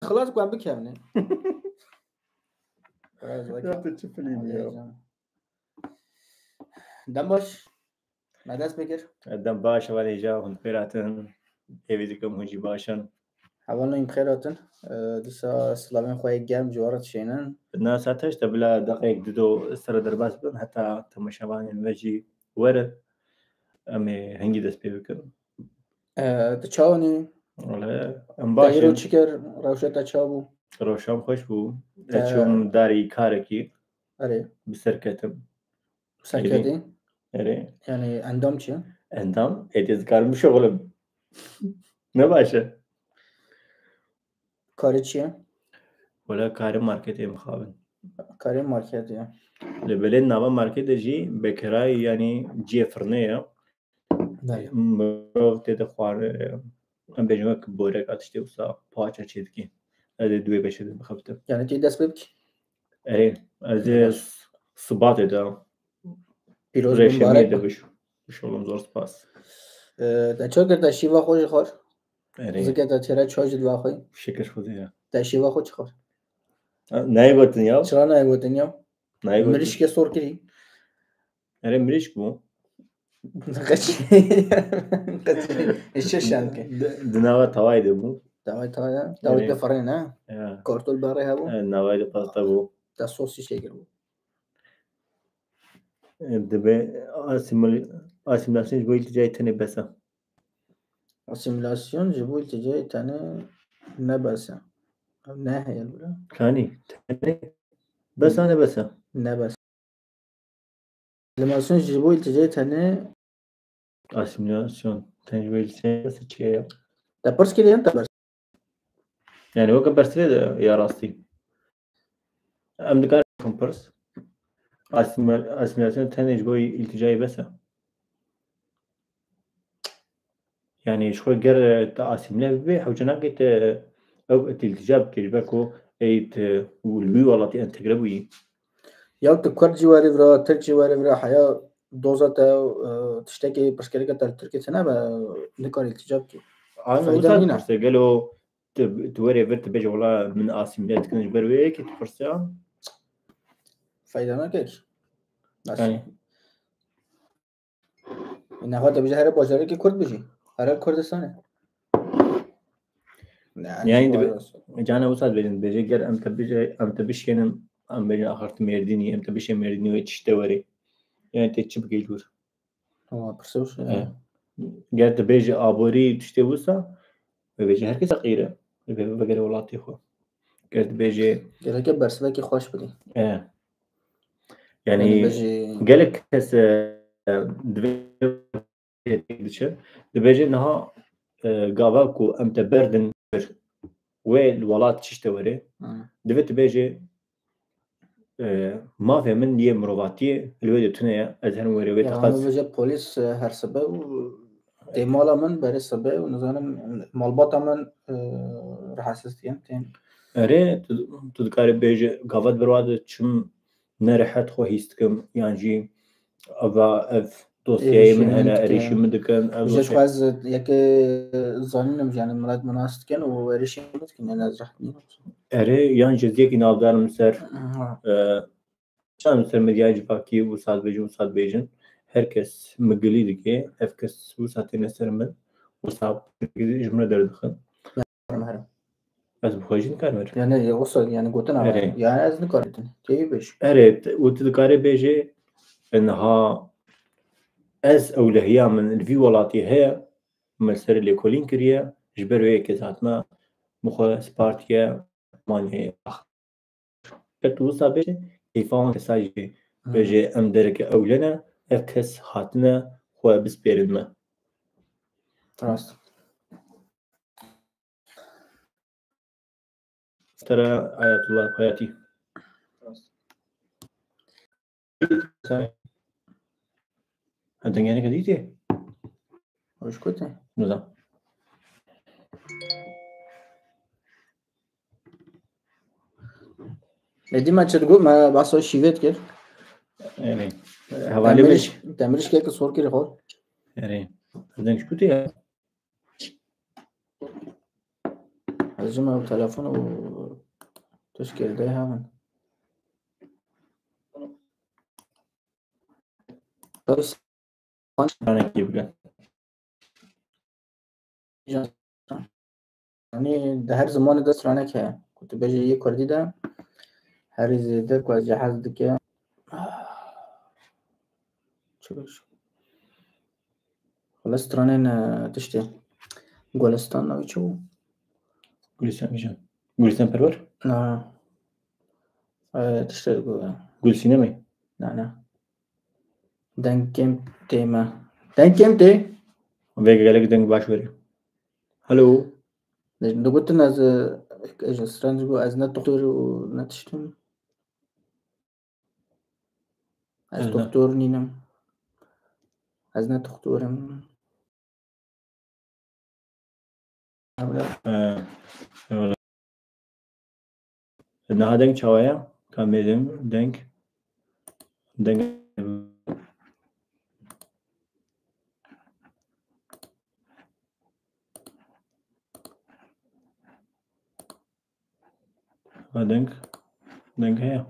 خلاص قام بكامني رابطة فيلم دمباش ما دست بكر الدم باشا ولی جا هند پیراتن هیویدکم هنجی باشن حوالا این بخیراتن دیسا سلامین خواهی گرم جوارت شینن الناس هتش تبلا دقيق ددو سر درباس بن حتى تمشاوان الوجي ورد امي هنجي دست بيبكن تچاونی ولا دایرو امباشن چیکر روشتا چابو روشام خوش بو چوم داري كاركي اره بسركتم سرکردی اره یعنی اندام چیه اندام اتيز كارم شغلم نباشا کاری چیه ولا كارم ماركت مخابن کاری مارکتیه لبلين نابا ماركت جي بكراي يعني جي فرنيه بله مرو تيدا خوار ام بيجمك بورك اتشتي وصا باچا چيدكي ادي دوي بشه بخبته یعنی تی دست ببکی اي ادي صباط دا پیروز رشمي مبارک دا بشولم زور سپاس تا چا کرد شیوا خوش خور اي زکه تا چرا چاج دو خوی شكر خذيها تا شیوا خوش خور نايبتن يا چرا نه بودن یا نايبتن مریش که سور کری انا مريش بو قچی ایشه شان که دناوا توايد بو داوی بفرین نه کارتول برای هبو نوايد باستا بو تا سوسی شکر بو دبي اسيميلاسيون بويل جاي تاني بس اسیمیلاسیون جبول تجای تنه نبسه نه هیل بوده ثاني بس انا بس نبسه اسیمیلاسیون جبول تجای تنه اسيميلاسيون تاني بويل جاي بس تشي تا پرس کری انت بس يعني هو برسلي يا راستي ام دكار كومبرس اسيميلاسيون تاني جبوي التجاي بس يعني شوي قر تاسيملا بي حوجناك او التجاب كيجبكو ايت والبي والله تي انت قربوي یا تو کرد جواری ورا تر جواری ورا حیا دوزا تا تشتكي پرس کری که تر ترکی تنه با نکار التجاب کی انا فايدة وصلت منها. فرصة قالوا توري فرت بيجي والله من اسيملات كنت جبروي كي فرصة فایده نکرد بس يعني این نخواد بجه هر بازاری که کرد بجی هر کردستانه يعني جانا وصلت بيجي قال ام تبيش كان ام بيجي اخرت ميرديني ام تبيش ميرديني ويتشتوري يعني تتشب قيلور برسوش قالت بيجي ابوري تشتي وسا بيجي هركز صغيرة بقري ولاتي خو قالت بيجي گره که برسوه که خوش بودی يعني بجي قالك هس دبيجي انها قاباكو امت بردن وين الولات تشتوري دفت بيجي ما في من دي مرواتي الويد تنيا ازهر وريوي يعني تقص بجي بوليس هر سبه و تيمالا من بري سبه و نظام مالباتا من راح اسستين تين اري تذكر بيجي قافت برواد تشم نرحت خو هيستكم يعني جي افا اف دوسياي من هنا ريشي من دكان جاش خواز يك ظنينم يعني مراد مناسب كان وريشي ممكن انا زحني اري يعني جزيك نافدار مسر شان مسر مدياج باكي وصاد بيجن وصاد بيجن هركس مقلي دكي افكس وصاتين سرمن وصاب جمله دردخن بس بخوجين كان يعني وصل يعني قلت انا يعني از نكرت تي بيش اري وتذكري بيجي انها از اولهيا من الفي ولاتي هي مسر اللي كولين كريا جبروا هيك ذات ما مخ سبارتيا ماني قلت وصا بيجي كيفان كساجي بيجي ام درك اولنا اكس هاتنا خو بس بيرما راست ترى آيات الله حياتي انت يعني كديتي وش كنت نعم دي ما تشتغل ما باسو شيفت كده يعني حوالي مش تعملش كده صور كده خالص يعني عندك شو كنتي ترجمة بتلفون وتشكيل ديها من بس أنا كيف قال يعني ده هر زمان ده سرانك هي كنت بجي يكردي ده هر زيدك وجهاز دكيا شو خلاص ترانين تشتي گلستان أو شو قولستان ميشان قولستان برور لا تشتي قول سينمي لا دنكم تيما دنكم تي وفيك قالك دنك باشوري هلو لو قلت ناز ايش سترانجو از نتدكتور ونتشتم از أزنا. دكتور نينم از نتدكتورم إنها دنك شوايا كان ميدم دنك دنك هي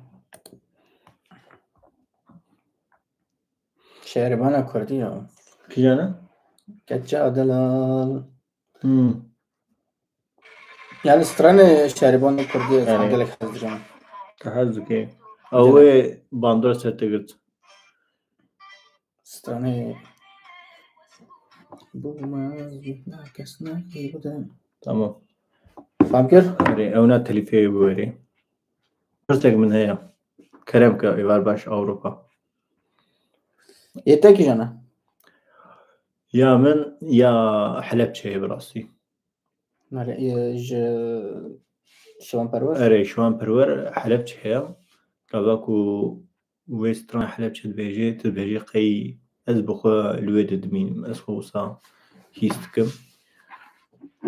شهربانا كردية كي جانا كتشا دلال يعني ستراني شهربانا كردية يعني. قالك حزجان تحزكي أو باندور ستقرت ستراني بوما كسنا يبدا تمام فاهم كيف؟ أو ناتلي في بوري فرتك من هي كلام كإيوار باش أوروبا يتاكي جانا يا من يا حلب شيء براسي مالا يج شوان برور أري شوان برور حلب شيء كذاكو ويستران حلب شيء تبيجي قي أزبخ الويد دمين أسخوصا هيستكم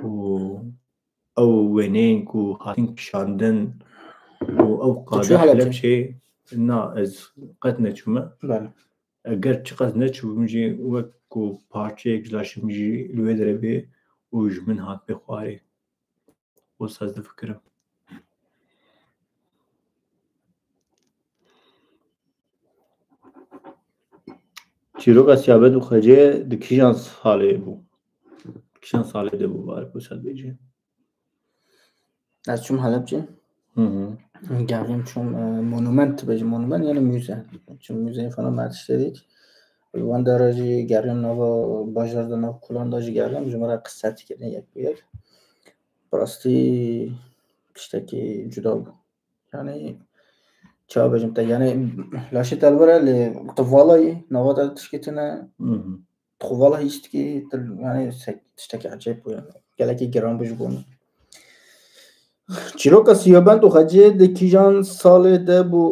و أو وينين كو هاتين شاندن أو قادة حلب شيء نا از قتنا شما بله اگر چه قتنا شو بمجي وكو بارچه اجلاش مجي الويد ربي وجمن هات بخواري وصاز فكرة چیروک سیابد و خجه دکیشان ساله بو کیشان ساله ده بو بار بوساد بیجی از چون حلب چی؟ گردیم چون مونومنت بجی مونومنت یعنی موزه چون موزه falan مرتش وان دراجی گردیم نوا باجرده نوا کلان داجی گردیم جمعه قصتی کردن یک بیاد براستی پشتکی جدا بود یعنی چه بجیم تا یعنی لاشی تلبره لی طوالای نوا دا تشکیتنه طوالا هیچ کی یعنی تشتکی عجیب بود یعنی گلکی گران بجو بونه چیروکا سیابند و خجه دکیجان سال ده بو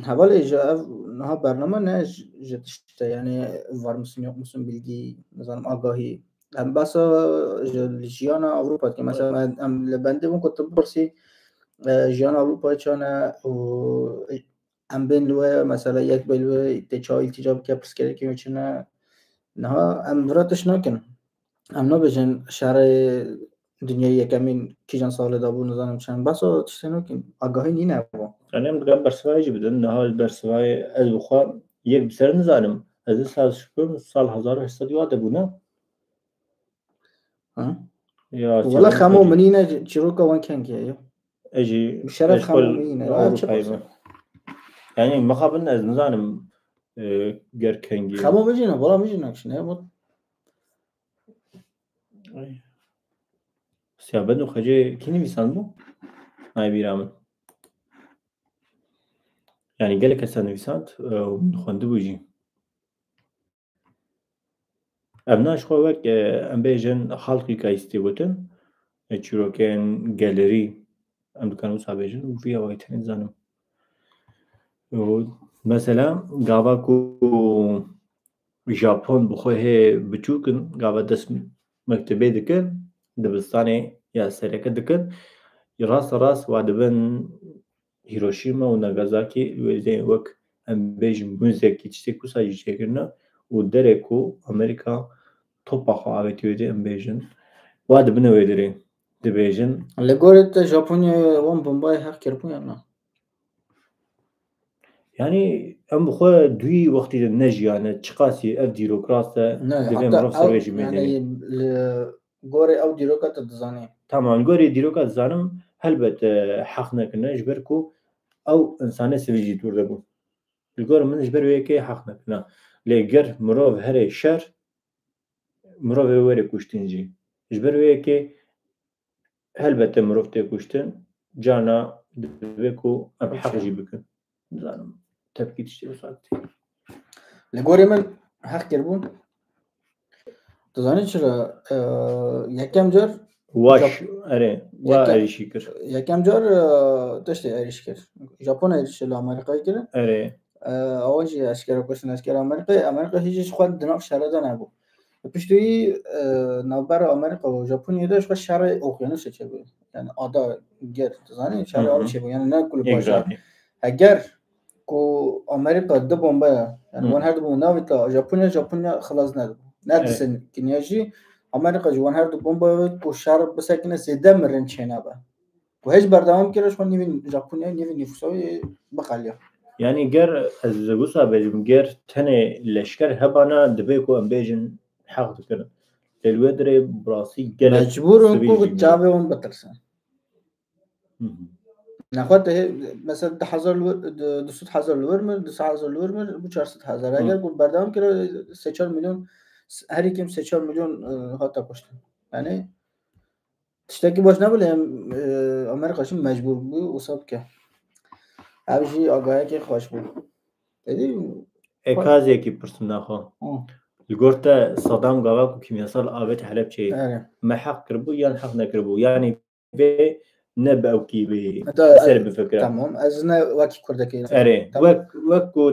حوالی جا نها برنامه نه جتشته یعنی وارمسون yok musun bilgi مثلا آگاهی هم بسا جیان اروپا که مثلا هم لبنده بون کتب برسی جیان اروپا چانه و هم بین لوه مثلا یک بلوه تچای التجاب که پس کرده که میچنه نها هم راتش نکن هم نبجن شهر دنیای یکمین کیجان سال دابو نزانم چند بسا تشتنو که آگاهی نی نبو يعني مدقا برسواي جبدن نها البرسواي از بخوا يك بسر نزانم از سال شكر سال 1800 يواده بونا ولا خمو منينه چروكا وان كان كي اجي بشرف خمو منينه يعني ما خابن از نزانم غير كنجي خمو مجينا ولا مجينا شنو سيابدو خجي كيني بيسانبو هاي بيرامن يعني قالك هسه نويسانت ونخوندو بوجي ابناش خو وك ام بيجن خلقي كايستي بوتن چروكن گالري ام دكانو سابيجن وفيها وايتين زانم مثلا غاواكو ژاپن بخواه بچوکن غاوا دست مكتبه دكن دبستاني يا سريكا دكن راس وادبن هيروشيما وناغازاكي وزي وك ام بيجن بونزيكي تشتكو ساجي شكرنا ودريكو امريكا توبا خواهي ام بيجن وادبن ويدري دبيجن لقولت ژاپنیا وان بمبای حق کربون یا نه يعني ام بخوا دوي وقت نجيانه تشقاسي اف ديروكراسه نه دبي حتی مروف او سرويجي يعني ميداني گوره او دیروکات دزانی تمام قوري ديروكا زانم هلبت حق نكنا جبركو او انسانه سويجي دور دبو القور من جبر ويكي حق نكنا لقر مروف هري شر مروف وري كوشتنجي جبر ويكي هلبت مروف تي كوشتن جانا دبيكو ام حق جيبكن زانم تبكي تشتي وصالتي لگوری من حق کربون دزانی چرا یکم جار واش اري وا اري شكر یکم جار داشته ایریش کرد ژاپن ایریش ل آمریکایی کرد اري آوانجی اشکر کشن اشکر آمریکا هیچ خود دناق شرده نبود پشتوی نوبر آمریکا و ژاپن یه داشت شهر اقیانوس چه بود یعنی آدا گرد زنی شهر آب چه بود یعنی نه کل باشه اگر کو آمریکا دو بمبه یعنی وان هر دو بمبه نویتا ژاپن خلاص نداره ندسن کنیاجی آمریکا جوان هر دو بمبه کو شهر بسکنه سیده مرن چینا با کو هیچ بردام کردش من نیوی ژاپنیا نیوی نفوسای بخالیا يعني جر الزوجة بيجم جر تاني لشكر هبانا دبيكو أمبيجن حق كده الودري براسي جل مجبور انكو جابه اون بترسن نخواد مثلا 200,000 لورمر 200,000 لورمر bu 400,000 اگر گفت بردام که 3-4 میلیون هر یکیم 3-4 میلیون هاتا کشتن یعنی تشتکی باش نبوله آمریکاشون مجبور بود اصاب که همیشه آگاهی که خوش بود دیدی اکازی کی پرسنا خو الگورتا صدام قواك وكيمياسال آبت حلب شيء ما حق كربو يعني حق نكربو يعني في نبأ وكي بسرب فكرة تمام أزنا وكي كردكي أري وكو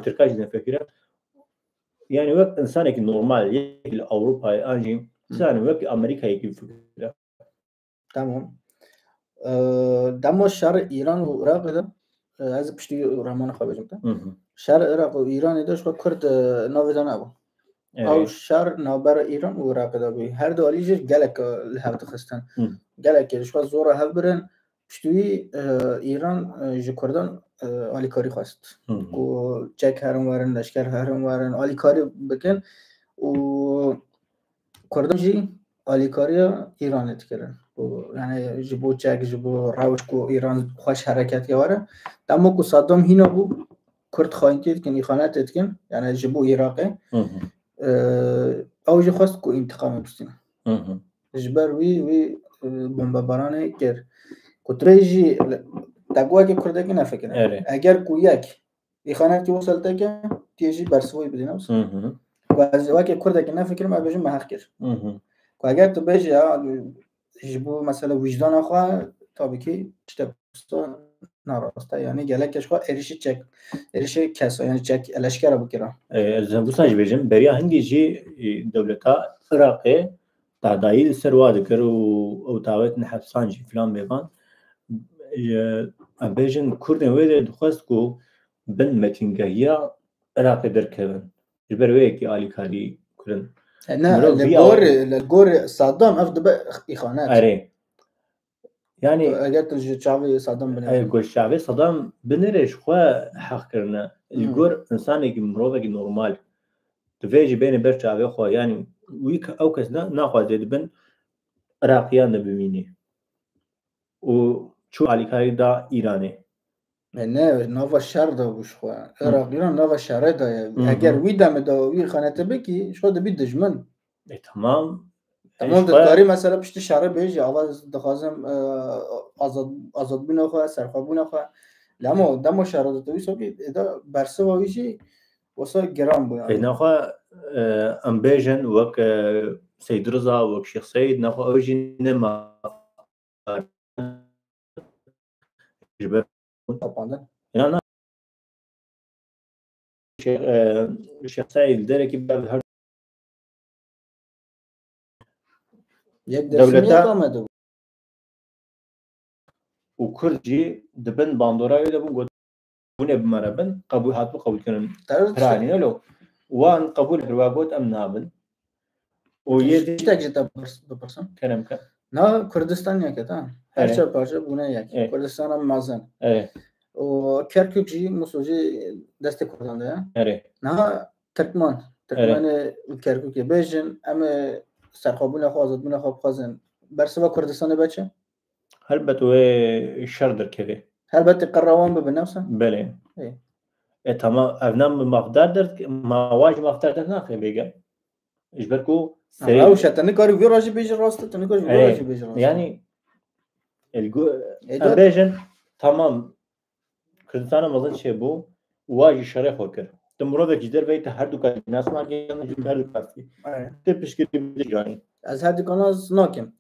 تركاج فكرة يعني وقت إنسانك نورمال يجي أوروبا أنجي إنسان وقت أمريكا يجي فكرة تمام دم شهر إيران و عراق ده از پشتی رحمان خواه بجمتا شهر عراق و ایران داشت و کرد ناویدان ابو او شهر نوبر ایران و عراق ده بی هر دو علیجر گلک لحبت خستن گلک شو زور هف برن پشتوی ایران جو کردن آلی کاری خواست و چک هرم وارن لشکر هرم وارن آلی کاری بکن و کردن جی آلی کاری ایران کردن یعنی جبو چک جبو روش کو ایران خوش حرکت یاره دمو کو صدام هینا بو کرد خواهید که این خانت اتکن یعنی جبو عراقه اوج خواست کو انتقام بستین جبر وی بمبارانه کرد کتریجی تقوی که کرده که نفکره اگر کو یک خانت که وصلته که تیجی برسوی بدین اوس و از وقتی کرده که نفکر ما بجم محق کرد و اگر تو بجی جبو مثلا وجدان آخوا تابکی چطور ناراسته یعنی گلکش خوا اریش کسا یعنی چک الاشکره بکرا زنبوساج بجم بریا هنگی جی دولتا عراقی تعدایی سروا دکر و تاوت نحبسان جی فلان بیبان بجن کردن ویده دخواست کو بن مکنگهیا عراقی درکبن جبر ویکی آلی کاری کرن نه لگور صدام افضل بقى إخوانات أري يعني قالت الشعبي صدام بنري قول الشعبي صدام بنري خوا حق كرنا الجور إنساني مروفك نورمال تفيجي بين بير شعبي خوا يعني ويك أو كسنا ناخذ زيد بن عراقيان بميني وشو على كاري دا إيراني نه نوا شهر دا بوش خوا عراقیان نوا شهر دا اگر وی دم دا وی خانته بکی شو دا بی دجمن تمام دکاری مثلا پشت شهر بیجی آواز دخوازم آزاد بنا خوا سرخواب بنا خوا لما دم شهر دا توی سوکی ادا برسه و ویشی واسه گرام بود نخوا امبیجن وک سید رضا وک شیخ سید نخوا اوجی نما جبر طبعا يعني شيخ سعيد دركي باب هر دولتا وكردجي دبن باندورا دبن قد بني بمربن قبول هاتو قبول كان راني لو وان قبول برواقوت ام نابن ويدي تاجي ببرسن كلام كان نه کردستان یکه هر چه پارچه بونه یک کردستان هم مازن و کرکوک جی مسوجی دست کردنده نه ترکمان کرکوک بیشن اما سرخابون خوازد من خواب خوازن برسوا کردستان بچه هل بتوه شردر كذا هل بتقرروان بنفسه بله تمام ابنام مقدار درد ما واج مقدار درد ناخي بيجا اجبركو او شتني كاري في راجي بيجي راست تني كاري في راجي بيجي راست يعني بيجن تمام كردستان مازن شبو واجي شرح وكر تمرودك جدر بيت هر دو كان ناس ما كان جدر كافي تبش كده يعني از هر دو ناس ناكم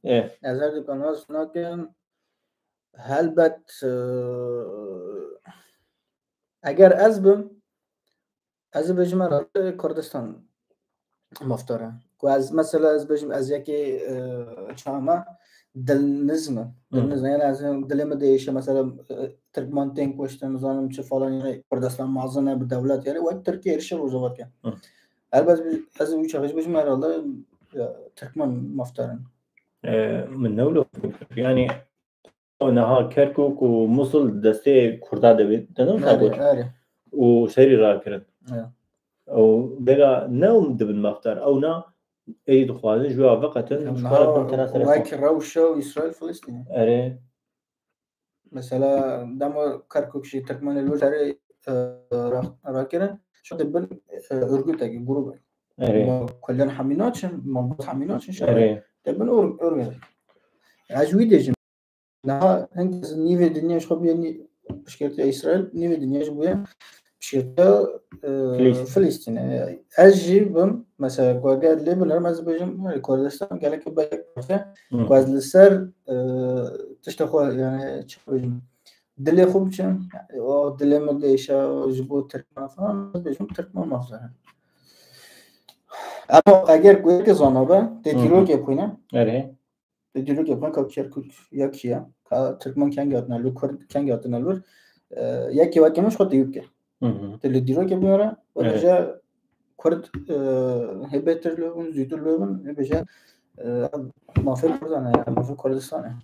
از هر دو ناس ناكم هل بت اگر از بجمع کردستان مفتاره و از مثلا از بجم از یکی چامه دل نظمه یعنی از دل مدیشه مثلا ترکمان تینک وشتن نظام چه فلان کردستان معظمه به دولت یعنی وقت ترکیه ارشه روزا که البته از اون چه بجم هراله ترکمان مفتاره من نولو يعني نها كركوك وموصل دستي كرداد بيت تنو تابوش وسيري راكرن او بلا نوم دبن مختار او نا اي دخوازن جوا فقط وايك روشة وإسرائيل فلسطين اري مثلا دام كركوك شي تركمان الوش اري راكرن شو دبن ارغوتاك جروب اري كلنا حميناتشن مضبوط حميناتشن شو دبن ارغوتاك عجوي ديجن نا هنك نيفي دنيا شخب يعني بشكل إسرائيل نيفي دنيا جبويا بشكل فلسطين أجيبهم مثلا قاعد ليبل هم از بيجم كردستان قال لك بايك قاعد لسر تشتغل يعني تشوفين دلي خوب چن و دلي مديشا جبو ترکمان فلان بيجم ترکمان مفزه اما اگر کوی که زانابه دیرو که بخونه دیرو که بخونه که کرکوک یا کیا که ترکمان کنگ آتنالور کرد کنگ آتنالور یکی وقتش خود دیوب که تلو دیرو که بیاره و بجا کرد هبتر لون زیتون لون بجا مافی کردانه یا مافی کردستانه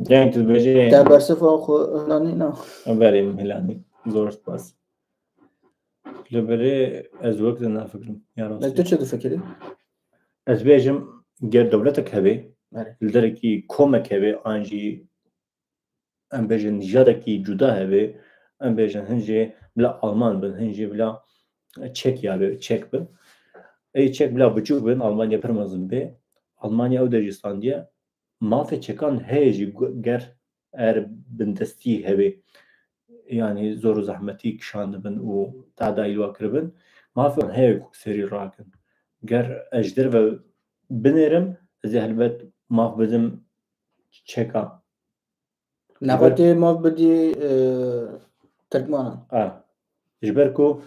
يعني تبجي تبرسف أخو هلاني نا بريم هلاني زور سباس لبري از وقت أنا فكرم يا لا راسي تشد فكري از بيجم غير دولتك هبي لدركي كومك هبي أنجي أم بيجن جادكي جدا هبي أم بيجن هنجي بلا ألمان بن هنجي بلا تشيك يعني تشيك بن أي تشيك بلا بجوب بن ألمانيا برمزن بي ألمانيا أو داجستان دي ما في تشيكان هيجي غير بندستي هبي يعني زور زحمتي كشان بن و تعداي الواكربن ما في هيك سري راكن غير أجدر بنرم زي هالبت ما بدم تشيكا نباتي ما بدي تركمانا جبركو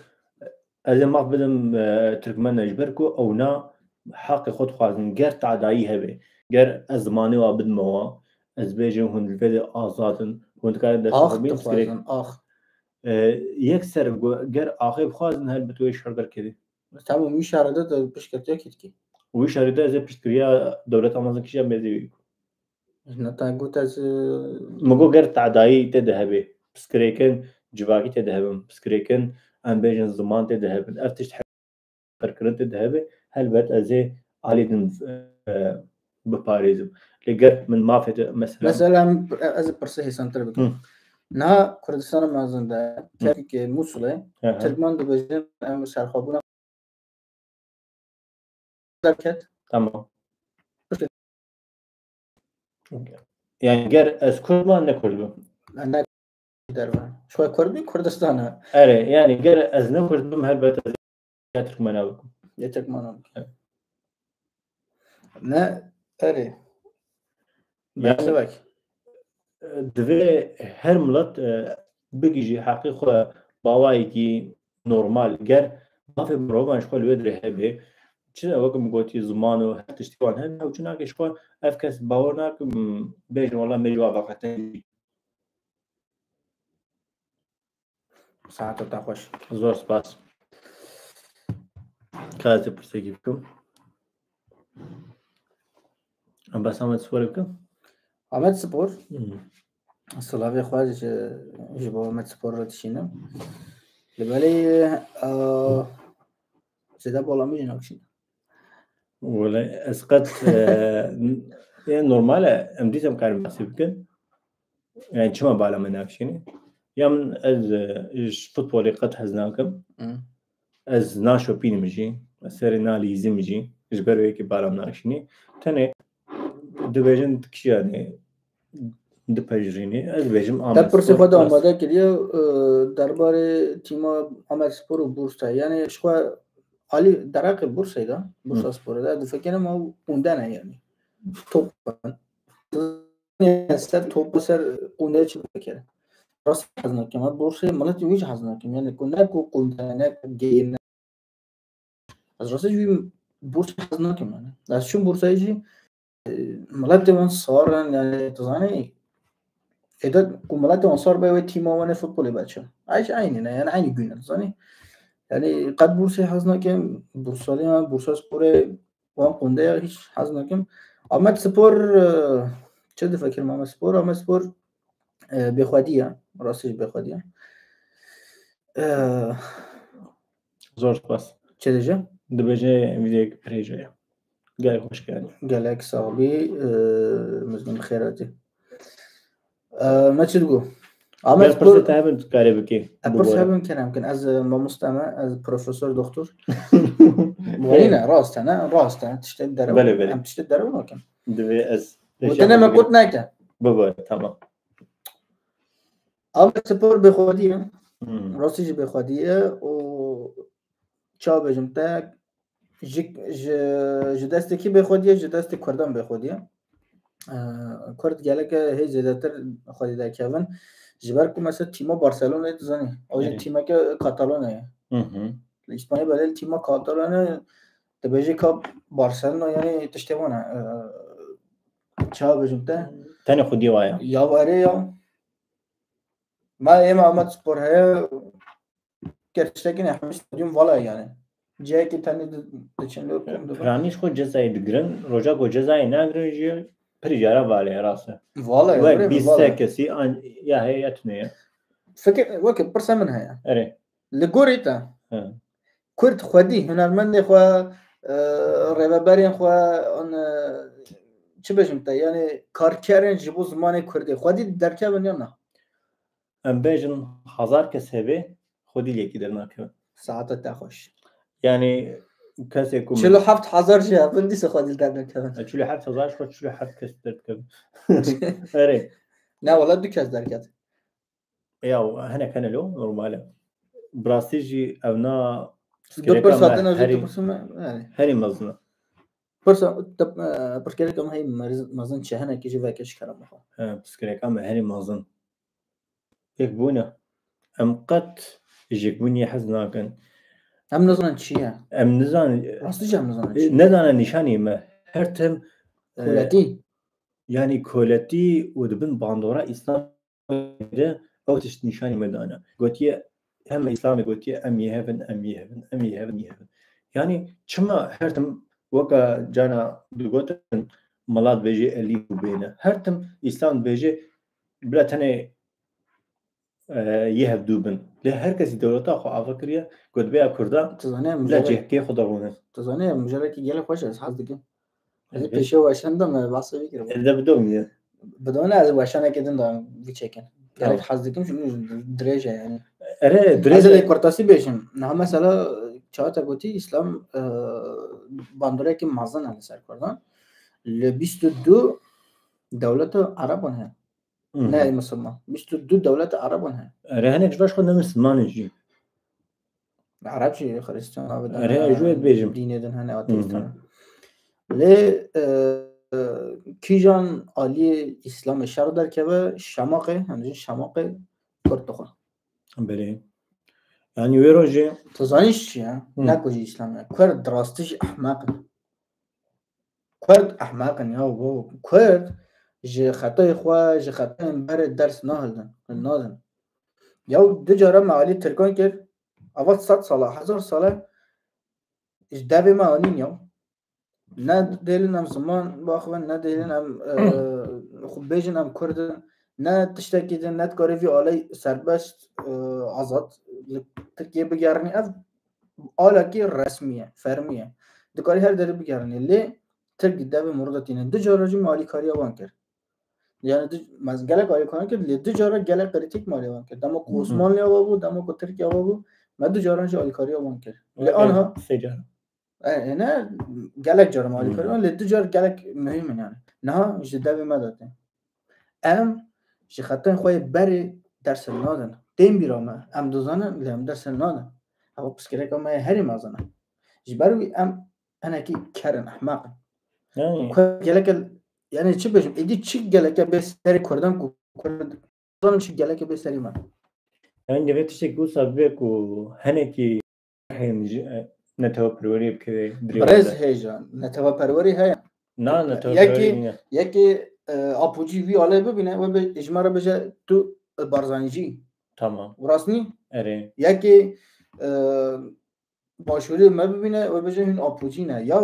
از ما بدم تركمان جبركو او نا حق خود خوازن غير تعداي هبي غير ازماني و بدموا از بيجن هون الفيدي آزادن هون كان آخ تخوازن آخ يكسر غير آخي بخوازن هل بتوي شردر كده تمام مش شرده بشكرتيا كتكي وش شرده زي بشكريا دولة أمازن كشيا مزيو نتاقوت از مگو غير تعداي تدهبي بسكريكن جواكي تدهبن بسكريكن ام بيجن زمان تدهبن افتش فركرت تدهبي هل بت ازي علي دن بباريزم لقر من ما في مثلا از برسه سنتر بكم نا كردستان مازن ده كي موصله تركمان دو بجن ام سرخابونه دركت تمام يعني غير از كردمان نكردو انا دربا شوي كردي كردستان اري يعني غير از نكردم هل بت تركمان بكم يا تركمان لا اري يعني دوی هر ملت بگیجی حقیق باوایی کی نورمال گر ما في بروفانش خو الودر هبه چه وقت گوتی زمان و تشتیوان هم او چنا کش خو افکس باور ناک بیش والله میجوا وقت ساعت تا خوش زور سپاس کاز پرسیږم ام بس هم سپور بکن آمد سپور سلاوی خواهد جبا آمد سپور را تشینم ولی زیده بالا می جناکشین ولا اسقط يعني نورمال ام ديتم كان بحسب بكن يعني شما بالا من نافشيني يا من از فوتبولي قد هزناكم از ناشو بين مجي سري نالي زمجي جبرو يكي بالا من نافشيني تاني دبيجن تكشي يعني دبيجريني از بيجم در پرسی خود آماده کلیه درباره تیما آمد سپور و بورس تا یعنی شخوا حالی درق بورس ایده بورس سپور ده دو فکر ما اونده نه یعنی توپ سر توپ سر اونده چی بکره راست هزنه که ما بورس مالت ویج هزنه که یعنی کنه کو اونده نه گیر از راست جوی بورس هزنه که من از چون بورس ایجی مالت من سوارن یعنی تزانی إذا كملات أنصار بيوي تيما وانا فوتبولي باتشا عايش عيني يعني عيني جوينة زاني يعني قد بورسي حزنا كم بورسالي بورسا سبوري وان قنده هيش حزنا كم أما سبور چه دفع كلمة أما سبور بخوادية راسيش بخوادية زور بس چه ديجا دبيجي فيديو بريجا قال خوش كان قالك صاحبي مزمن خيراتي ما تشدقو أما سبور تابن تكاري بكي أبرس هبم كنا يمكن از ما مستمع از بروفيسور دكتور وين راست أنا تشتد درو بله أم تشتد درو لكن دبي از وتنا ما قلت نايتا بابا تمام أما سبور بخودية راستيش بخودية و چا بجمتا جدست کی بخودیه جدست کردن بخودیه کرد گله که هی زیادتر خودی در کیون جبر کو مثلا تیما بارسلونه تزنی اوج تیما که کاتالونه اسپانیا بدل تیما کاتالونه تبجی که بارسلونه یعنی تشتوانه چا بجمتا تاني خودی وایا یا واره یا ما اما آمد سپور های کرشتگی نه همیشه دیوم والا یعنی جایی که تانی دچنلو فرانیش خود جزایی دگرن روزا کو جزایی نگرنجی پریجارا واله راسه والا وقت 20 کسی آن یا هیئتنه فکر وقت پرسه من هیا اره لگوریتا کرد خودی هنرمند خو رهبرین خو آن چه بجم تا یعنی کارکرین جبو زمان کردی خودی درکه بنیم نه ام بجن 1000 کس هبه خودی لیکی در ناکه ساعت تا خوش یعنی کسی کو 47000 شه بندی سه خودی در ناکه 47000 خود 47 کس در کم اره نه والله دو کس در کرد یا هنا كان له نورمال براستيجي اونا دو پرساتن از تو پرسم یعنی هري مزنا پرسکره کم هی مزن چه هنه که جو وکش کردم ها بسكري كم هري مزن يكبونا ام قد يجيبوني حزنا كان هم نزان چیه ام نزان راستش هم نزان چیه ندانا نشاني ما هرتم کولتی يعني كولتي ودبن باندورا اسلام ده او تشت نشاني مدانا قلت هم اسلامي قلت ام يهفن يعني شما هرتم وكا جانا بقولت ملات بيجي اللي بينه هرتم اسلام بيجي بلا تاني يهف دوبن له هر کسی دولتا خو افکریه قد بیا کردا تزانه لا جهكي خداونه تزانه مجرد که گله خوش از حد دیگه از پیشه واشندم واسه بگیرم اذا بدون بدون از واشنه کدن دارم ویچکن گله حد دیگه شنو درجه يعني اره درجه کورتاسی بشم نه مثلا چهات گوتی اسلام باندوره که مازن هست سر کردن ل 22 دولت عرب هست نه مسلمان 22 دولت عرب هست اره هنك باش خدنا مسلمان جي عرب چی خریستان ها بدن اره جوید بیجم دینه دن هنه آتیستان لی کیجان عالی اسلام شرق در که به شماقه همچنین شماقه کرد بله يعني ويروجي تزانيش يا ناكوجي اسلام كرد دراستش كرد احماق يا هو كرد جي خطاي خوا جي خطاي بر درس ناهلن ياو دو جاره معالي تركان كر اول 100 ساله 1000 ساله اج دبي ما انين ياو نه دیلن ام زمان باخوان نه دیلن ام خوب بیجن ام کردن نه تشتکی دن نه کاری وی آلی سربست آزاد ترکیه بگرنی اف آلا کی رسمیه فرمیه دکاری هر داری بگرنی لی ترکی دو مورد تینه دو جاراجی مالی کاری آوان کرد yani maz gelek ayıkan ki ledi jara gelek kritik mali van ki damo ko Osmanlı ava bu damo ko Türkiye ava bu madu jaran şu alikari avan ki le anha sejar ne gelek jara mali kari van ledi jar gelek mühim yani naha işte devi medate em işte hatta khoy beri dersen nadan dem bir ama em dozana lem dersen nadan ama psikolojik ama her mazana jibaru em ana ki karen ahmaq yani gelek yani çi beşim edi çi geleke beseri Kürdan Kürdan çi geleke beseri man. yani evet işte bu sabbe ku hani ki نتوپروری بکوی برز هیجان نتوپروری هیا نه نتوپروری نه یکی آپوجی وی آله ببینه و به اجماع بجه تو بارزانیجی tamam وراسنی اره یکی باشوری ما ببینه و بجه این آپوجی نه یا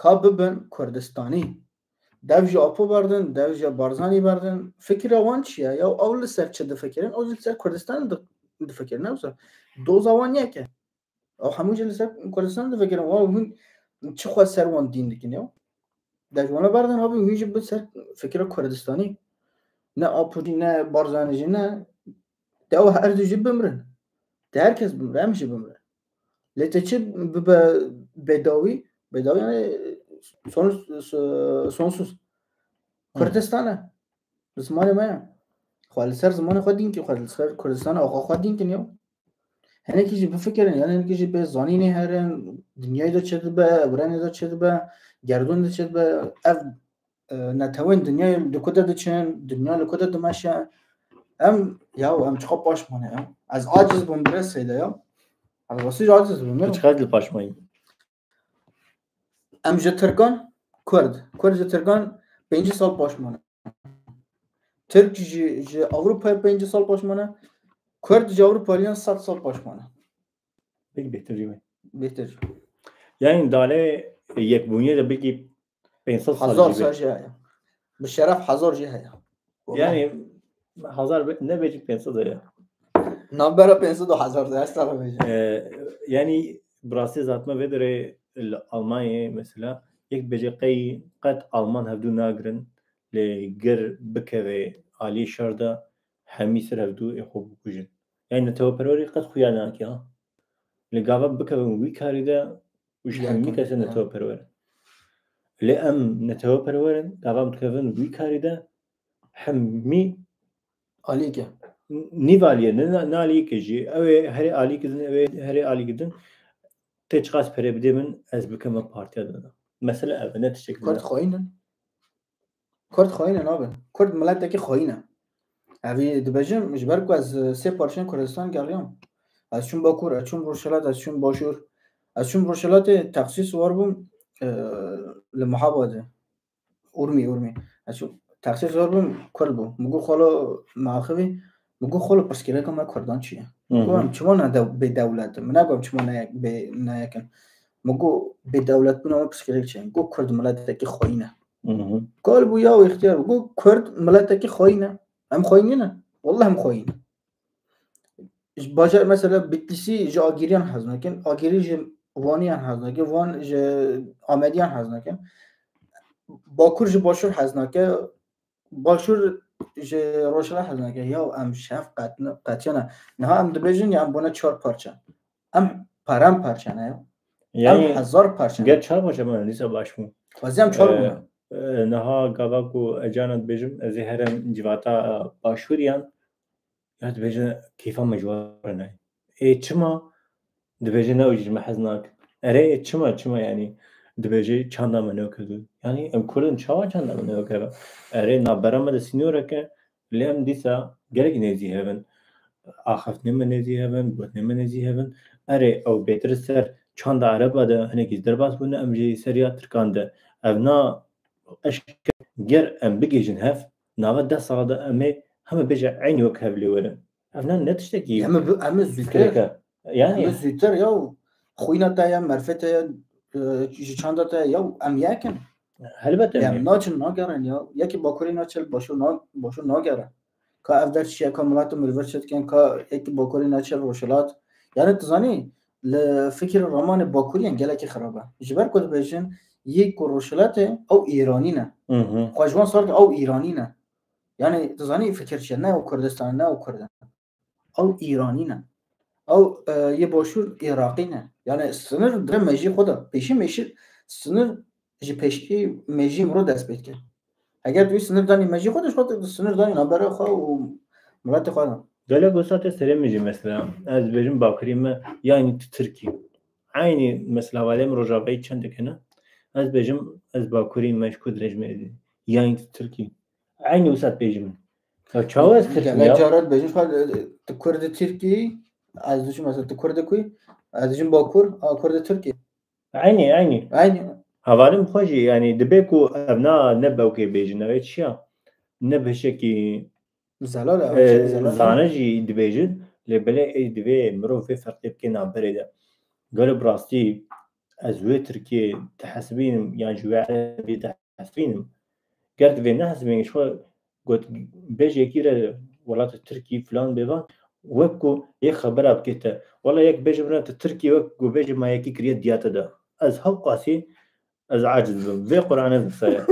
کا ببن کردستانی devja apı bardın, devja barzani bardın. Fikir avan çiye ya avlı serçe de fikirin, avlı ser Kürdistan'da de fikirin ne olsa. Doz avan ya ki. O hamuca ser Kürdistan'da fikirin. O gün çıkwa servan dindikin ya. Devjana bardın abi müjib bu ser fikir Kürdistani. Ne apı ne barzanici ne dev her düzü bimrin. De herkes bimrin, hemşe bimrin. Leteçi bedavi yani sonsuz. Kürdistan'a. Zamanı mı? Xwalisar zamanı xwe din ki xwalisar Kurdistan axa xwe din kin ya. Henekî jî bifikirin yani henekî jî bê zanînê herin, dinyayê de çi dibe, evrenê de çi dibe, gerdûn de çi dibe, ev netewên dinyayê li ku de diçin, dinya li ku de dimeşe. Em çiqa baş mane ya. Ez aciz bûm bi rêsê de ya. Ez rasî aciz bûm ya. Çiqa dil baş mayî. Em ji Tirkan Kurd ji Tirkan 5 sal baş mane. Türk ji Avrupa'ya 5 sal baş mane. Kurd ji Avrupa'ya 100 sal baş mane. Peki behteri. Beter. Yani dale yekbuniye de peki 500 sal. 1000 sal jaya. Bişeref 1000 jaya. Yani 1000 ne becik 500 ya. Nambara 500 1000 da sal becik. Yani براسي ذات ما بدري الألمانيا مثلا يك بيجي قد ألمان هفدو ناقرن لجر بكذا علي شردا حميسر هفدو يخوب بوجن يعني نتوبروري قد خياناك يا لقابا بكذا ويكاري دا وش حمي كسر نتوبروري لأم نتوبروري قابا متكفن ويكاري دا حمي عليك نيفاليا ناليك جي أو هري عليك دن أو هري عليك دن تجقاس بريبدي من از بكم بارتي هذا مثلا أبناء تشكل كرد خاينة نابن كرد ملتك خاينة أبي دبجم مجبركو از سه پارچن کردستان گریم از چون باکور از چون بروشلات از چون باشور از چون بروشلات تخصیص واربم لمحابده أورمي از چون تخصیص واربم کرد بو مگو خاله معاخبی مگو خاله پرسکیره که ما کردان چیه مگو چما نه به دولت من نگم چما نه یکن مگو به دولت بنا پرسکیره چیه مگو کرد ملتکی خاینه قال بو یا اختیار مگو کرد ملتکی خاینه هم خاینه نه والله هم خاینه باشه مثلا بیتلیسی جا آگیریان هست نکن آگیری جا وانیان هست نکن وان جا آمدیان هست نکن باکور جا باشور هست نکن باشور جا روشلا هست نکن یا ام شف قطعا نه هم دبیجن یا ام بونه 4 پارچه ام پرم پارچه نه یعنی 1000 پارچه گه 4 پارچه من نیسا باشمون وزی هم 4 بونه نها گاوا کو اجانت بیجم از هرم جواتا باشوریان يا دبيجن كيف مجوار نه چما دبيجن اوجي محزناك اري چما يعني دبيجي چاندا منو كدو يعني ام كردن چاوا چاندا منو كدو اري نابرما د سينيورك لم ديسا گرگ نزي هبن اخف نم نزي هبن بوت نم نزي هبن اري او بيتر سر چاندا عربا ده هنيك درباس بون امجي سريا تركان ده ابنا اشك گر ام بيجن هف ناوا ده صاده امي هم بيجي عيني وكهبلي ورن افنان نتشتكي هم زوتر يعني هم زوتر يا خوينا تايا مرفتا چند تا یا ام یکن البته ام ناچن ناگرن یا یکی باکوری ناچل باشو ناگرن که افدر چیه که ملت ملور شد کن که یکی باکوری ناچل روشلات یعنی تزانی لفکر رامان باکوری انگله که خرابه جبر کد بهشن یک روشلات او ایرانی نه خواجوان سال او ایرانی نه یعنی تزانی فکر چیه نه او کردستان نه او کردن او ایرانی نه او یه باشور عراقی نه یعنی سنر در مجی خدا پیشی میشه سنر جی پیشی مجی مرو دست بید که اگر توی سنر دانی مجی خودش خود سنر دانی نبره خواه و ملت خواهدم گله گوسات سری میجی مثلا از بجم باکریم یعنی ترکی عینی مثلا والیم روجاوی چند کنه از بجم از باکریم مشکود رجمه یعنی ترکی عینی وسط بجم چاو از ترکی گله جارت بجم خواهد کرد ترکی از دوشم مثلا کرد کوی از دوشم باکور کرد ترکی عینی هوالم خوشی یعنی دبیکو ابنا نباوکی بیجن اوید چیا نبهشکی زانجی دبیجن لبله ای دوی مرو في فرق بكين عبريده قالوا براستي ازوي تركي تحسبينم يعني جوا عربي تحسبينم قالت في نحسبين شو قلت بيجي كيرا ولات التركي فلان بيبان وكو يك خبره بكيتا والله يك بيجي بنات التركي وكو بيجي ما يكي كريت دياتا ده از هو قاسي از عاجز في قرآن الصيا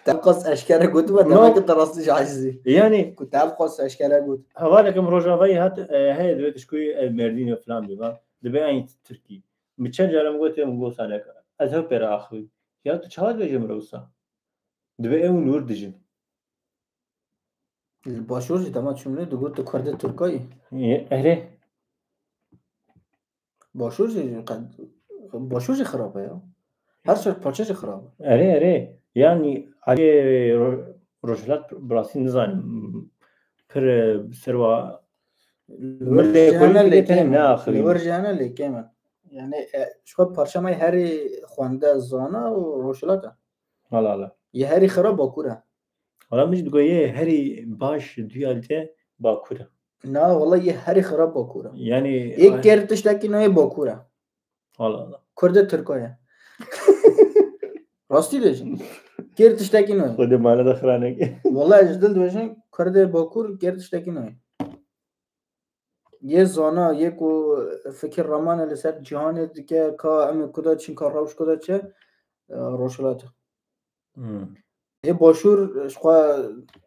تبقص اشكاله قلت ما كنت راسليش عاجزي يعني كنت ابقص اشكاله قلت هوالك مروجافي هات هاي دويت شكوي مردين وفلان بيبان دبي عين تركي متشجع لما قلت يوم قوس عليك اذهب برا اخوي يا تشهد بيجي مروسا دبي اون نور دجن الباشور تمام شنو تقول كرد تركي اهلي باشور خرابه يا هر شيء بارچه خرابه اره يعني علي روجلات براسي نزان پر سروا ورجعنا لكيما يعني شو بارچه ما هري خوانده زانا و روشلاته لا يا هري خراب باكوره والله مش تقول هري باش ديالته باكوره لا والله يا هري خراب باكوره يعني एक केरतشتaki نوع باكوره والله كرد تركيا راستي ليش केरतشتaki نوع خد معنا دخلانك والله جدل دوشن كرد باكور केरतشتaki نوع یه زانا یک فکر رمان لسر جهان دیگه که ام کدا چین کار روش کدا چه روشلات یه باشور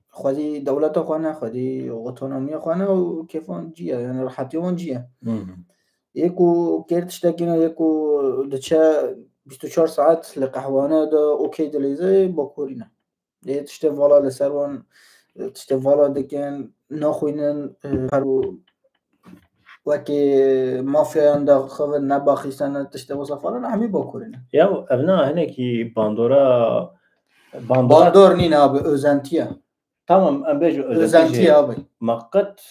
خودی دولت خوانه خودی اتونومی خوانه و کیفان جیه یعنی راحتی اون جیه یکو کرتش دکینه یکو دچه 24 ساعت لقهوانه دا اوکی دلیزه باکورینه یه تشته والا لسر وان تشته والا دکن نخوینن هرو وكي مافيا عند خذ نباخي سنة تشتغل سفرنا عمي باكورنا يا أبناء هنا كي باندور نينا بأوزانتيا تمام أم بيجو أوزانتيا أبي مقت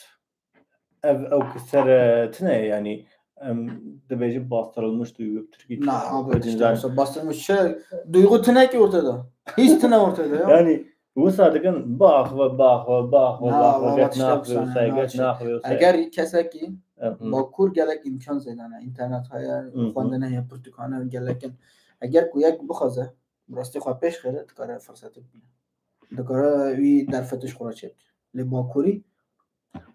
أو كسر تنا يعني دبيجي باستر المشتو تركي نعم أبي باستر مش دويغو تنا كي ورتدا هيس تنا ورتدا يعني وصادقن باخ اگر کسی که با کور گلک امکان زدن اینترنت های خواندن یا پرتکانه گلکن اگر کویک بخوازه براستی خواه پیش خیره دکاره فرصت بینه دکاره وی در فتش خورا چید لی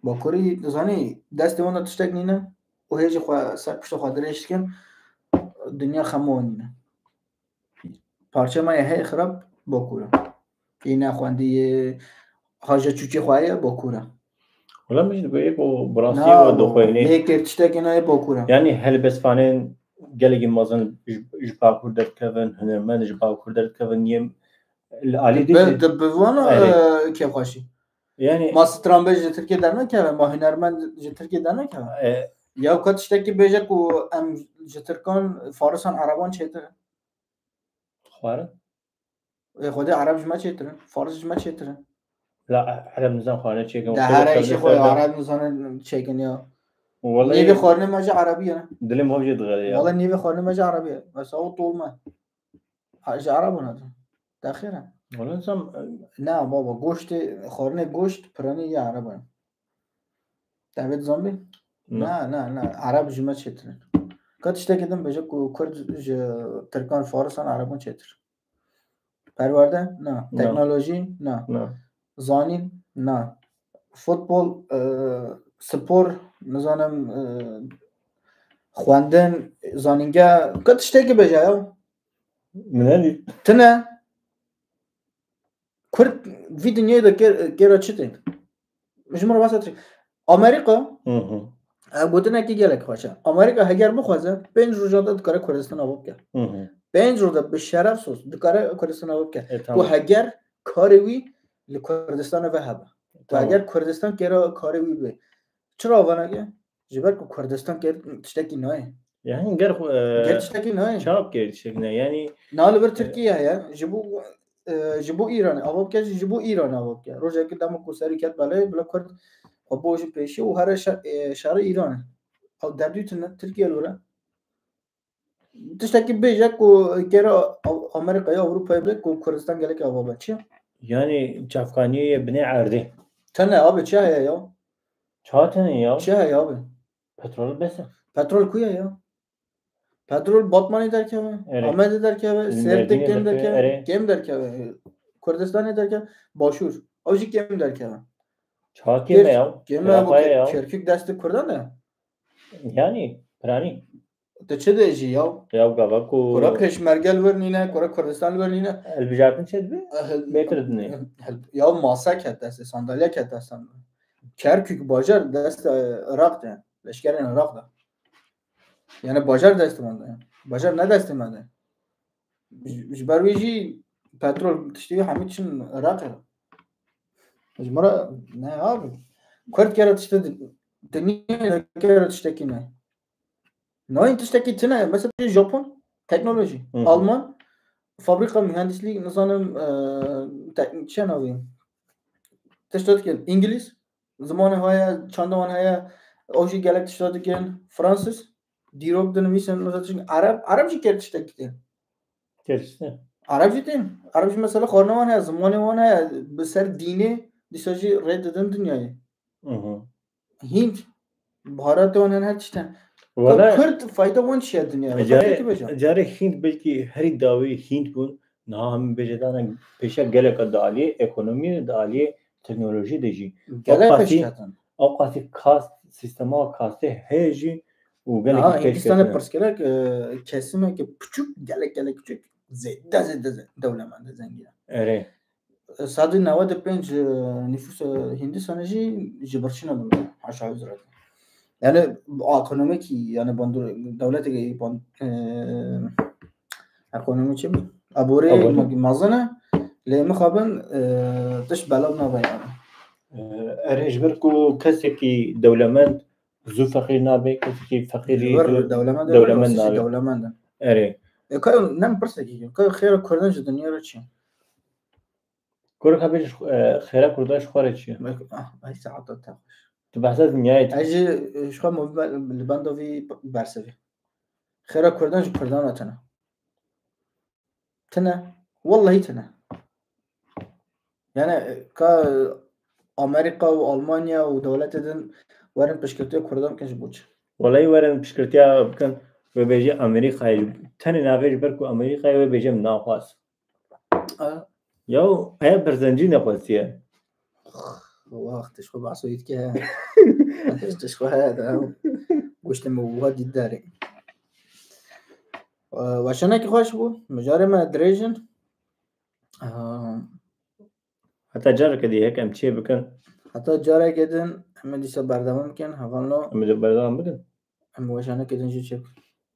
باکوری دزانی دست اون تشتک نینه و هیچی خواه سر پشت خواه درشت کن دنیا خمو نینه پارچه ما یه هی خراب باکوره این خواندی حاجه چوچی خواهی باکوره ولا مش تقول يكو براسي ودخويني ليك تشتكي ناي باكوره يعني هل بس فانين قالك مازن جباكور در كفن هنا من جباكور در كفن يم الالي دي دبوانا كيف خاشي يعني ما ستران بيج تركيا درنا كفن ما هنرمند تركيا درنا كفن يا وقت تشتكي بيجك و ام جتركان فارسان عربان چيتر خواره خود عرب جمع چیتره فارس جمع چیتره لا عرب نزان خانه چیکن ده هر ایشی خود عرب نزان چیکن یا نیو خانه ماجه عربیه دلم موجود غیره والله نیو خانه ماجه عربیه بس او طول ما حاجه عربه نداره داخله والله نزام نه بابا گوشت خانه گوشت پرانی یا عربه داوید زامبی نه عرب جمع چیتره کاتشته کدم بچه کو کرد ترکان فارسان عربان چطور پرورده نه تکنولوژی نه زانین نه فوتبال سپور نزانم خواندن زانینگه کاتشته که بچه یا منادي تنه کرد وی دنیای دا گرا چته مجموعه واسه آمریکا بودن کی گله خوشه آمریکا اگر بخوازه 5 روز داد کار کردستان آباد کرد 5 روز به شرف سوز کار کردستان آباد کرد و اگر کاروی لکردستان و هبه تو اگر کردستان کرا کاروی به چرا وانگه جبر کو کردستان کرد تشتکی نه يعني قرخ تشتکی نه شاب كير شكنا يعني نال بر ترکیه یا جبو ایران آباد کرد جبو ایران آباد کرد روزی که دام کو سری کرد بله کرد خبوش پیشی و هر شهر ایرانه او در دوی ترکیه لوره تشتکی بیجه کو کرا آمریکا یا اروپا بله کو کردستان گله که آباد چیه يعني جافقانية بني عرضي تنه آبه چه هیا یا شاتني يا چه هیا آبه بترول بس پترول کویه یا پترول باتمانی در که آمده در که سرد کم در که کم در که کردستان در که باشور اوجی کم در که شاكي ما يا کم کرکک دست کردانه يعني براني تو چه دیجی یا يا وقابكو کرا پشمرگل ورنینه کرا کردستان ورنینه البجارتن شد بيتر دني یا ماسک هست دست ساندالیا که دستن کرکک باجر دست عراق ده لشکرین عراق ده یعنی باجر دست مانده باجر نه دست مانده برویجی پترول تشتیه همه چون عراقه مجموعه نه آبی کرد کرد تشته دنیا کرد تشتکی نه نه این تشتکی تنه مثلا ژاپن تکنولوژی آلمان فابریکا mühendislik نظام چه نوعی تشتاد کن انگلیس زمان های چندان های اوجی گلک تشتاد کن فرانسیس دیروب دنویسن مثلا عرب چی کرد تشتکی کن كرسنا عرب چی مثلا خورنوان های زمان وان های بسر دینه دیساجی رد دادن دنیای هند بهارات وان هر چیتن ولا کرد فایده وان چیه دنیا جاري هند بلكي هري داوي هند بون نهم بجدانا بيشا قالك دالي ايكونومي دالي تكنولوجي دجي اوقاتي كاست سيستما كاست هيجي وقالك هندستان پرسکره کسیمه که پچوک گلک پچوک زده دولمنده زنگیره اره 195 نفوس هندستانجی جبرچینا دولت عشاء زراد يعني ايكونوميكي يعني بندور دولتي بند ايكونوميكي ابوري مازنه لي مخابن تش بلغنا بيان اريج بركو كسكي دولمند زو فقير نابي كسكي فقير دولمند اري كاي نم برسكي كاي خير كردن الدنيا رچي كورك هبش خير كرداش خورچي اي ساعات تاخش تبحثات نهاية اجي شو الباندوفي برسوي خير كردن كردان تنا والله تنا يعني كا امريكا والمانيا ودولات دن ورن بشكرتي كردان كنش بوش والله ورن بشكرتي كان وبيجي امريكا تاني نافيج بركو امريكا وبيجي من ناقص يو هي برزنجي نقصيه واختش خو بعصويت كه انتش خو هذا وش مواد الداري وعشان هيك خوش بو مجاري ما دريجن حتى جارة كدي هيك ام شي بكن حتى جارة كدن هم دي بردام ممكن هفلو هم بردام بكن هم وعشان كدن جي شيء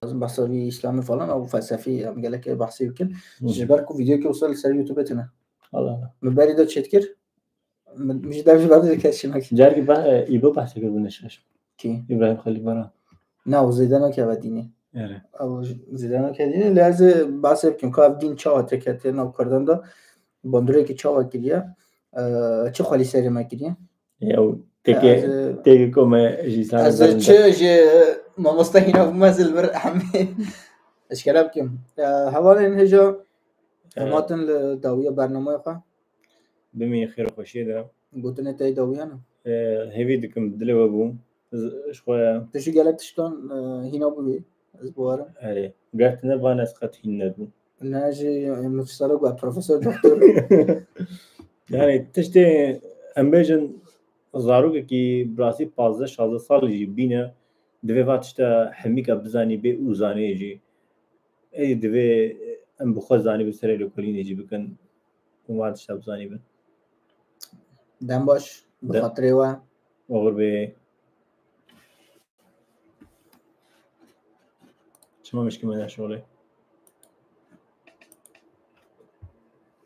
لازم بحثي اسلامي فلان او فلسفي ام قالك بحثي يمكن جبركو فيديو كي وصل سر يوتيوب تنا الله مباري ده تشتكر مش دارش بعد كاش ماك جاري بقى يبو بحث كده نشاش كي ابراهيم خليل برا ناو زيدانا كبديني اره او زیدانا کردین لازم بحث کنیم که افدین چه ترکیه ناو کردن دا باندوره که چه کردیه چه خالی سری ما کردیه یا تیگه کم جیسان از چه جه ما مستحینا بمزل بر همه اشکال بکیم حوالا این هجا هماتن لداویه برنامه خواه بمی خیر خوشی دارم گوتنه تای داویه نه هیوی دکم دلو بوم شخواه تشو گلک تشتان هینا بوی از بوارم آره قالت نبغى نسقط هندو ناجي مفسره بقى بروفيسور دكتور يعني تشتي امبيجن زاروك كي براسي 15 16 سال يجي بينا دفي فاتشتا حميكا بزاني بي وزاني يجي اي دفي ام بخو زاني بسري لكولين يجي بكن وما تشتا بزاني بن دم باش بخاطري و اور بي شما مشكلة من شغلي